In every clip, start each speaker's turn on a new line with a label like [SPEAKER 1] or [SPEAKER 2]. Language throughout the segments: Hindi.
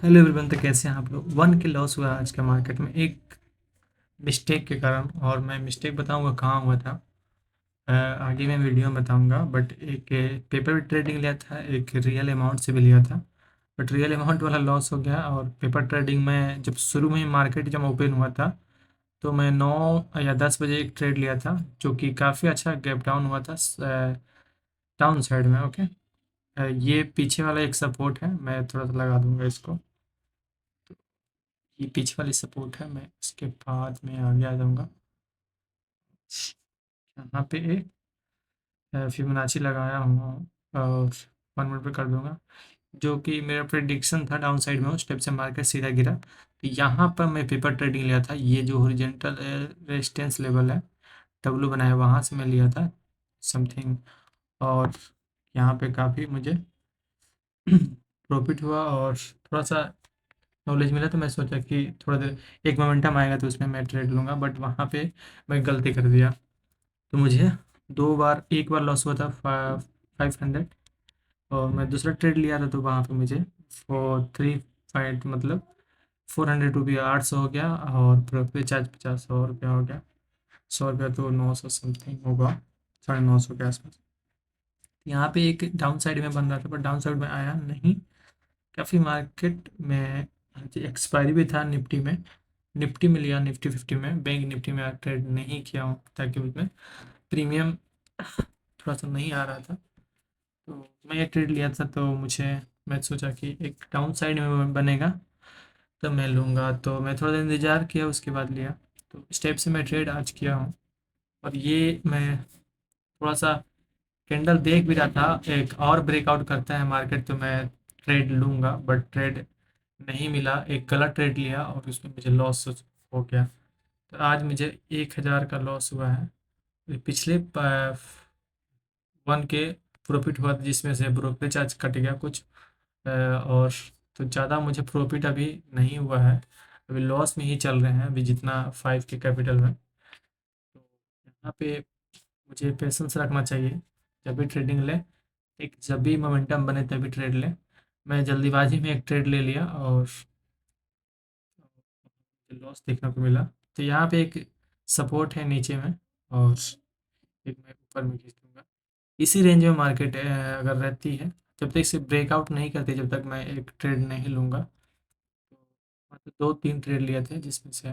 [SPEAKER 1] Hello everyone. तो कैसे हैं आप लोग। 1 के लॉस हुआ आज का मार्केट में एक मिस्टेक के कारण। और मैं मिस्टेक बताऊंगा कहाँ हुआ था। आगे मैं वीडियो में बताऊंगा। बट एक पेपर ट्रेडिंग लिया था, एक रियल अमाउंट से भी लिया था। बट रियल अमाउंट वाला लॉस हो गया। और पेपर ट्रेडिंग में जब शुरू में ही मार्केट जब ओपन हुआ था तो मैं 9 या 10 बजे एक ट्रेड लिया था, जो कि काफ़ी अच्छा गैप डाउन हुआ था डाउन साइड में। ओके। ये पीछे वाला एक सपोर्ट है, मैं थोड़ा सा लगा दूंगा इसको। ये पीछे वाली सपोर्ट है, मैं इसके बाद में आगे आ जाऊँगा। यहाँ पे एक फिबोनाची लगाया हूँ और 1 मिनट पे कर दूंगा। जो कि मेरा प्रेडिक्शन था डाउन साइड में, उस टाइप से मार्केट सीधा गिरा। तो यहाँ पर मैं पेपर ट्रेडिंग लिया था। ये जो हॉरिजॉन्टल रेजिस्टेंस लेवल है, डब्लू बनाया, वहाँ से मैं लिया था समथिंग। और यहाँ पे काफ़ी मुझे प्रॉफिट हुआ और थोड़ा सा नॉलेज मिला। तो मैं सोचा कि थोड़ा देर एक मोमेंटम आएगा तो उसमें मैं ट्रेड लूँगा। बट वहाँ पे मैं गलती कर दिया। तो मुझे 2 बार, एक बार लॉस हुआ था 500। और मैं दूसरा ट्रेड लिया था तो वहाँ पे मुझे 3 फाइट मतलब 400 रुपया 800 हो गया। और प्रॉफिट चार्ज 50 100 रुपया हो गया। 100 रुपया तो 900 समथिंग होगा, 950 के आसपास। यहाँ पे एक डाउन साइड में बन रहा था, पर डाउन साइड में आया नहीं। काफ़ी मार्केट में एक्सपायरी भी था निफ्टी में। निफ्टी में लिया, निफ्टी 50 में। बैंक निफ्टी में ट्रेड नहीं किया हूँ ताकि उसमें प्रीमियम थोड़ा सा नहीं आ रहा था। तो मैं ये ट्रेड लिया था, तो मैं सोचा कि एक डाउन साइड में बनेगा तो मैं लूँगा। तो मैं थोड़ा देर इंतज़ार किया, उसके बाद लिया। तो इस टाइप से मैं ट्रेड आज किया हूँ। और ये मैं थोड़ा सा कैंडल देख भी रहा था, एक और ब्रेकआउट करता है मार्केट तो मैं ट्रेड लूँगा। बट ट्रेड नहीं मिला, एक गलत ट्रेड लिया और उसमें मुझे लॉस हो गया। तो आज मुझे 1,000 का लॉस हुआ है। पिछले 1 के प्रॉफिट हुआ था, जिसमें से ब्रोकरेज चार्ज कट गया कुछ। और तो ज़्यादा मुझे प्रॉफिट अभी नहीं हुआ है। अभी लॉस में ही चल रहे हैं अभी, जितना 5 के कैपिटल में। तो यहाँ पे मुझे पेशेंस रखना चाहिए जब भी ट्रेडिंग ले। एक जब भी मोमेंटम बने तभी ट्रेड ले। मैं जल्दीबाजी में एक ट्रेड ले लिया और लॉस देखने को मिला। तो यहाँ पे एक सपोर्ट है नीचे में, और एक मैं ऊपर में खींच दूंगा। इसी रेंज में मार्केट अगर रहती है, जब तक इसे ब्रेकआउट नहीं करती, जब तक मैं एक ट्रेड नहीं लूँगा। तो मतलब 2-3 ट्रेड लिए थे, जिसमें से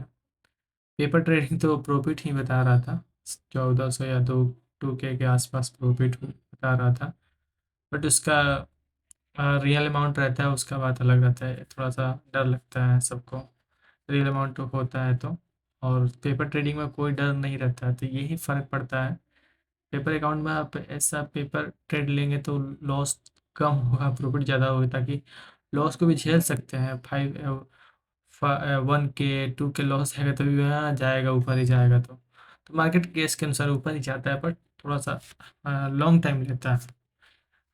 [SPEAKER 1] पेपर ट्रेडिंग तो प्रॉफिट ही बता रहा था। 1400 या 2 के आसपास प्रॉफिट बता रहा था। बट उसका रियल अमाउंट रहता है, उसका बात अलग रहता है। थोड़ा सा डर लगता है सबको, रियल अमाउंट तो होता है तो। और पेपर ट्रेडिंग में कोई डर नहीं रहता है, तो यही फ़र्क पड़ता है। पेपर अकाउंट में आप ऐसा पेपर ट्रेड लेंगे तो लॉस कम होगा, प्रॉफिट ज़्यादा होगा, ताकि लॉस को भी झेल सकते हैं। 1 के 2 के लॉस है तो भी वहाँ जाएगा, ऊपर ही जाएगा। तो मार्केट केस के अनुसार ऊपर ही जाता है, पर थोड़ा सा लॉन्ग टाइम लेता है।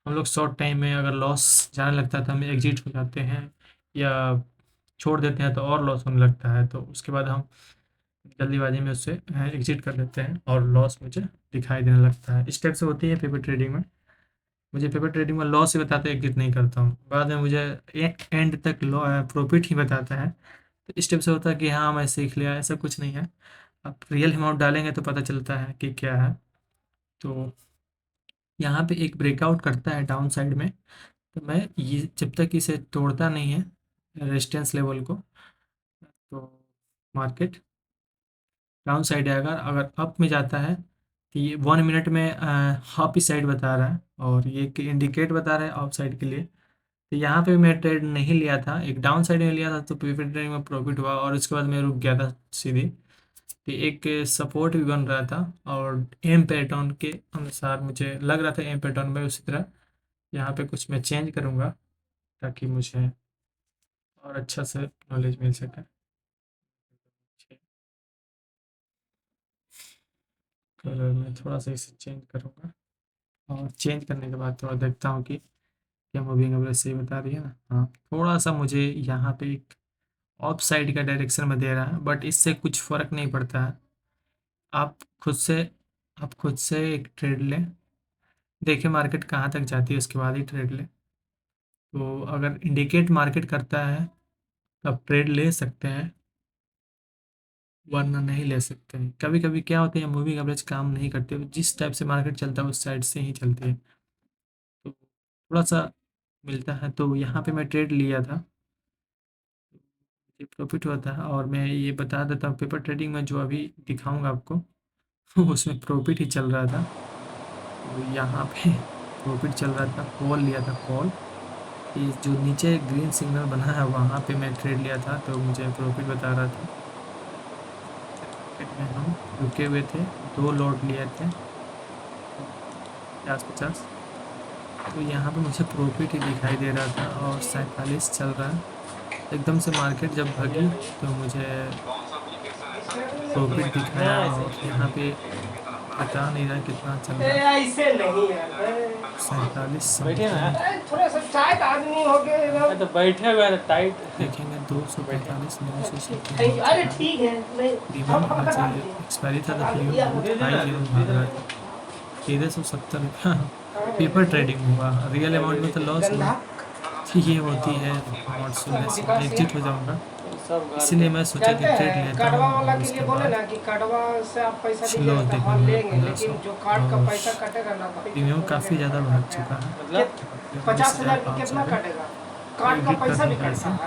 [SPEAKER 1] हम लोग शॉर्ट टाइम में अगर लॉस जाने लगता है तो हम एग्जिट हो जाते हैं, या छोड़ देते हैं तो और लॉस होने लगता है। तो उसके बाद हम जल्दीबाजी में उससे एग्जिट कर देते हैं और लॉस मुझे दिखाई देने लगता है। इस टाइप से होती है पेपर ट्रेडिंग में। मुझे पेपर ट्रेडिंग में लॉस ही बताते हैं, एग्जिट नहीं करता हूँ। बाद में मुझे एंड तक प्रॉफिट ही बताता है। तो इस टाइप से होता है कि हाँ मैं सीख लिया, ऐसा कुछ नहीं है। आप रियल अमाउंट डालेंगे तो पता चलता है कि क्या है। तो यहाँ पे एक ब्रेकआउट करता है डाउन साइड में, तो मैं ये जब तक इसे तोड़ता नहीं है रेजिस्टेंस लेवल को, तो मार्केट डाउन साइड है। अगर अगर अप में जाता है तो ये 1 मिनट में हाफ ही साइड बता रहा है, और ये इंडिकेट बता रहा है अप साइड के लिए। तो यहाँ पे मैं ट्रेड नहीं लिया था, एक डाउन साइड में लिया था, तो पेपर ट्रेडिंग में प्रॉफिट हुआ और उसके बाद मैं रुक गया था सीधे। तो एक सपोर्ट भी बन रहा था, और एम पैटर्न के अनुसार मुझे लग रहा था एम पैटर्न में उसी तरह यहाँ पे कुछ मैं चेंज करूँगा, ताकि मुझे और अच्छा से नॉलेज मिल सके। कलर मैं थोड़ा सा इसे चेंज करूँगा, और चेंज करने के बाद थोड़ा देखता हूँ कि क्या मूविंग एवरेज सही बता रही है ना। हाँ, थोड़ा सा मुझे यहाँ पे एक ऑफ साइड का डायरेक्शन में दे रहा है, बट इससे कुछ फ़र्क नहीं पड़ता है। आप खुद से आप खुद से एक ट्रेड लें, देखिए मार्केट कहाँ तक जाती है, उसके बाद ही ट्रेड लें। तो अगर इंडिकेट मार्केट करता है आप ट्रेड ले सकते हैं, वरना नहीं ले सकते हैं। कभी कभी क्या होता है, मूविंग एवरेज काम नहीं करते, जिस टाइप से मार्केट चलता है उस साइड से ही चलती है, तो थोड़ा सा मिलता है। तो यहाँ पे मैं ट्रेड लिया था, ये प्रॉफिट हुआ था। और मैं ये बता देता हूँ, पेपर ट्रेडिंग में जो अभी दिखाऊंगा आपको उसमें प्रॉफिट ही चल रहा था। तो यहाँ पे प्रॉफिट चल रहा था, कॉल लिया था कॉल। ये जो नीचे ग्रीन सिग्नल बना है वहाँ पे मैं ट्रेड लिया था, तो मुझे प्रॉफिट बता रहा था। मार्केट में हम रुके हुए थे, 2 लॉट लिए थे 50-50। तो यहाँ पे मुझे प्रॉफिट ही दिखाई दे रहा था और 47 चल रहा है। एकदम से मार्केट जब भगी तो मुझे प्रॉफिट दिखाया, और यहाँ पे बता नहीं रहा कितना चल रहा है,
[SPEAKER 2] ऐसे नहीं यार,
[SPEAKER 1] 47
[SPEAKER 2] बैठे ना
[SPEAKER 1] समथिंग।
[SPEAKER 2] यार, थोड़ा सा शायद आदमी हो गए एकदम। तो बैठे हुए हैं टाइट।
[SPEAKER 1] देखेंगे
[SPEAKER 2] बैठे
[SPEAKER 1] 245 900 समथिंग हो
[SPEAKER 2] अरे
[SPEAKER 1] चुका है।
[SPEAKER 2] ठीक है, मैं
[SPEAKER 1] प्रीमियम
[SPEAKER 2] हम
[SPEAKER 1] आज
[SPEAKER 2] कटा देंगे।
[SPEAKER 1] एक्सपायरी था, तो प्रीमियम
[SPEAKER 2] दे
[SPEAKER 1] बहुत
[SPEAKER 2] देना,
[SPEAKER 1] हाई लेवल
[SPEAKER 2] दे
[SPEAKER 1] भाग रहा था। 1370 रुपया पेपर ट्रेडिंग हुआ, रियल अमाउंट में तो लॉस हुआ।
[SPEAKER 2] गंधा
[SPEAKER 1] ये होती है नॉट सो लेस, मैं
[SPEAKER 2] विकास
[SPEAKER 1] एग्जिट
[SPEAKER 2] सिंह
[SPEAKER 1] हो जाऊंगा।
[SPEAKER 2] सब घर
[SPEAKER 1] इसीलिए
[SPEAKER 2] पे
[SPEAKER 1] मैं सोचा कि
[SPEAKER 2] जानते
[SPEAKER 1] ट्रेड
[SPEAKER 2] हैं,
[SPEAKER 1] लेता
[SPEAKER 2] कार्डवा
[SPEAKER 1] हूँ
[SPEAKER 2] वाला
[SPEAKER 1] और
[SPEAKER 2] के लिए
[SPEAKER 1] उसके
[SPEAKER 2] बोले
[SPEAKER 1] बाद
[SPEAKER 2] ना कि कार्डवा से आप पैसा
[SPEAKER 1] कुछ
[SPEAKER 2] दीजिएगा
[SPEAKER 1] लॉस
[SPEAKER 2] तो
[SPEAKER 1] देखने
[SPEAKER 2] हाँ
[SPEAKER 1] को मिला
[SPEAKER 2] लेंगे,
[SPEAKER 1] 1500।
[SPEAKER 2] लेकिन जो कार्ड का
[SPEAKER 1] और
[SPEAKER 2] पैसा कटेगा ना भाई
[SPEAKER 1] प्रीमियम
[SPEAKER 2] तो
[SPEAKER 1] काफ़ी
[SPEAKER 2] मुझे
[SPEAKER 1] ज़्यादा
[SPEAKER 2] खतरा
[SPEAKER 1] भाग
[SPEAKER 2] लग गया।
[SPEAKER 1] चुका है,
[SPEAKER 2] मतलब
[SPEAKER 1] उन्नीस
[SPEAKER 2] 50,000
[SPEAKER 1] हज़ार
[SPEAKER 2] की
[SPEAKER 1] पाँच सौ
[SPEAKER 2] कितना
[SPEAKER 1] पे।
[SPEAKER 2] कटेगा?
[SPEAKER 1] तो
[SPEAKER 2] कार्ड का
[SPEAKER 1] एग्जिट कर
[SPEAKER 2] पैसा भी
[SPEAKER 1] दूंगा
[SPEAKER 2] कटता
[SPEAKER 1] इसे।
[SPEAKER 2] है।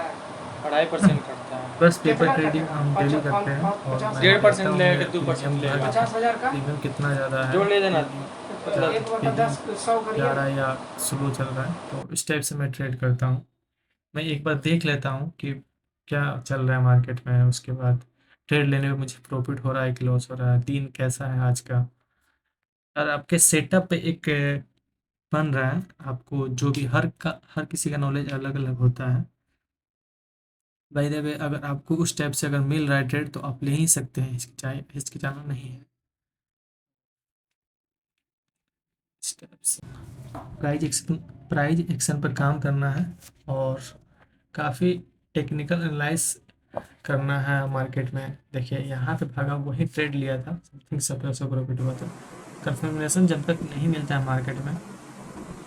[SPEAKER 2] 2.5% कटता है।
[SPEAKER 1] बस पेपर
[SPEAKER 2] कितना
[SPEAKER 1] ट्रेडिंग
[SPEAKER 2] कटेगा?
[SPEAKER 1] हम डेली करते हैं, और मैं देखता
[SPEAKER 2] 1.5%
[SPEAKER 1] हूँ
[SPEAKER 2] लेगा
[SPEAKER 1] मेरा
[SPEAKER 2] कि 2%
[SPEAKER 1] प्रीमियम
[SPEAKER 2] लेगा?
[SPEAKER 1] भर
[SPEAKER 2] 50,000 का
[SPEAKER 1] प्रीमियम कितना ज़्यादा है,
[SPEAKER 2] जोड़ ले देना।
[SPEAKER 1] मतलब
[SPEAKER 2] एक बटा
[SPEAKER 1] तेजी
[SPEAKER 2] 10 100
[SPEAKER 1] जा
[SPEAKER 2] करिए
[SPEAKER 1] रहा
[SPEAKER 2] ना।
[SPEAKER 1] है या स्लो चल रहा है, तो इस टाइप से मैं ट्रेड करता हूँ। मैं एक बार देख लेता हूँ कि क्या चल रहा है मार्केट में, उसके बाद ट्रेड लेने में मुझे प्रॉफिट हो रहा है कि लॉस हो रहा है, दिन कैसा है आज का। और आपके सेटअप पे एक बन रहा है, आपको जो भी हर किसी का नॉलेज अलग अलग होता है। बाय द वे, अगर आपको उस टाइप से अगर मिल रहा है ट्रेड, तो आप ले ही सकते हैं, हिचकिचाना नहीं है इस टाइप से। प्राइज एक्शन पर काम करना है, और काफ़ी टेक्निकल एनालाइज करना है मार्केट में। देखिए यहाँ पे भागा, वही ट्रेड लिया था, समथिंग 1700 प्रॉफिट हुआ था। कंफर्मेशन जब तक नहीं मिलता है मार्केट में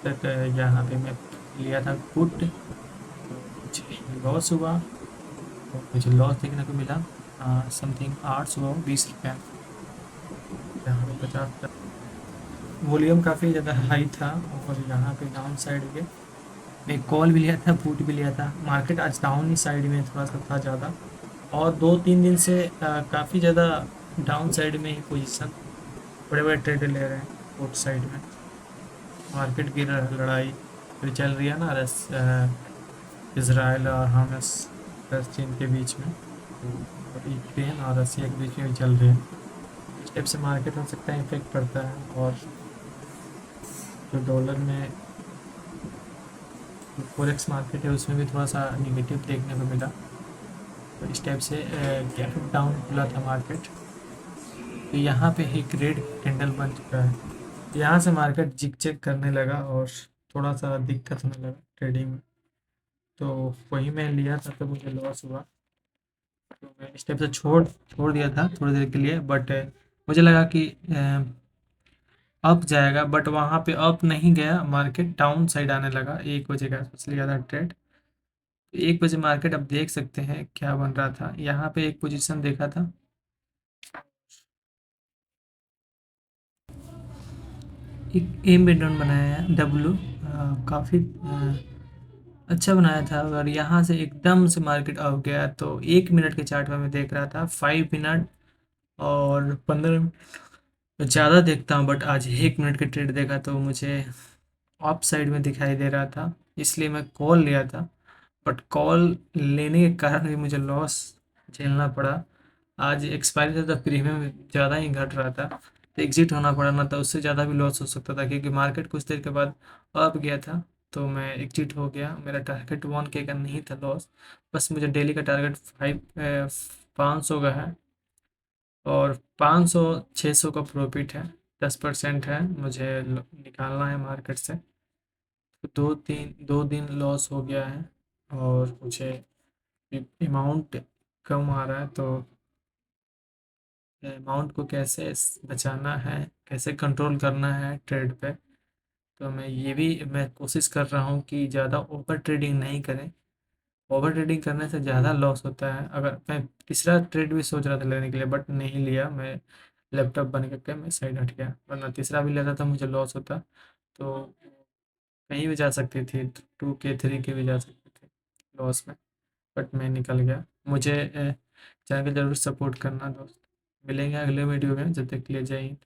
[SPEAKER 1] तक, यहाँ पे मैं लिया था पुट, तो मुझे लॉस हुआ, और मुझे लॉस देखने को मिला समथिंग 820 रुपया। यहाँ पे 50, वॉल्यूम काफ़ी ज़्यादा हाई था, और यहाँ पे डाउन साइड पे मैं कॉल भी लिया था, पुट भी लिया था। मार्केट आज डाउन ही साइड में थोड़ा सा था ज़्यादा, और 2-3 दिन से काफ़ी ज़्यादा डाउन साइड में ही पोजीशन, बड़े बड़े ट्रेड ले रहे हैं पुट साइड में। मार्केट की लड़ाई फिर चल रही है ना, इसराइल और हमस, चीन के बीच में, और यूक्रेन और रसिया के बीच में भी चल रही है। इस टाइप से मार्केट हो सकता है इफेक्ट पड़ता है, और जो डॉलर में फॉरेक्स मार्केट है उसमें भी थोड़ा सा निगेटिव देखने को मिला। तो इस टाइप से गैप डाउन खुला था मार्केट। तो यहाँ पे एक रेड कैंडल बन चुका है, यहाँ से मार्केट जिग चेक करने लगा, और थोड़ा सा दिक्कत होने लगा ट्रेडिंग में। तो वही मैं लिया था, तो मुझे लॉस हुआ, तो मैं इस टाइप से छोड़ छोड़ दिया था थोड़ी देर के लिए। बट मुझे लगा कि अप जाएगा, बट वहाँ पे अप नहीं गया, मार्केट डाउन साइड आने लगा। 1 बजे का आसपास लिया था ट्रेड, 1 बजे मार्केट अब देख सकते हैं क्या बन रहा था। यहाँ पे एक पोजीशन देखा था, एक एम पैटर्न बनाया है डब्लू, काफ़ी अच्छा बनाया था। अगर यहाँ से एकदम से मार्केट अप गया, तो 1 मिनट के चार्ट में मैं देख रहा था 5 मिनट और 15 मिनट ज़्यादा देखता हूँ, बट आज 1 मिनट के ट्रेड देखा तो मुझे अप साइड में दिखाई दे रहा था, इसलिए मैं कॉल लिया था। बट कॉल लेने के कारण भी मुझे लॉस झेलना पड़ा। आज एक्सपायरी था, तो प्रीमियम ज़्यादा ही घट रहा था, तो एग्जिट होना पड़ा, ना तो उससे ज़्यादा भी लॉस हो सकता था, क्योंकि मार्केट कुछ देर के बाद अप गया था। तो मैं एग्जिट हो गया, मेरा टारगेट 1K का नहीं था लॉस, बस मुझे डेली का टारगेट 500 का है, और 500-600 का प्रॉफिट है, 10% है, मुझे निकालना है मार्केट से। तो 2 दिन लॉस हो गया है, और मुझे अमाउंट कम आ रहा है, तो अमाउंट को कैसे बचाना है, कैसे कंट्रोल करना है ट्रेड पे। तो मैं कोशिश कर रहा हूँ कि ज़्यादा ओवर ट्रेडिंग नहीं करें, ओवर ट्रेडिंग करने से ज़्यादा लॉस होता है। अगर मैं तीसरा ट्रेड भी सोच रहा था लेने के लिए, बट नहीं लिया मैं। लैपटॉप बंद करके मैं साइड हट गया, वरना तीसरा भी लेता था मुझे लॉस होता। तो कहीं भी जा सकती थी, 2K 3K भी जा सकती थी लॉस में, बट मैं निकल गया। मुझे चैनल को ज़रूर सपोर्ट करना दोस्त। मिलेंगे अगले वीडियो में, जब तक के लिए जय हिंद।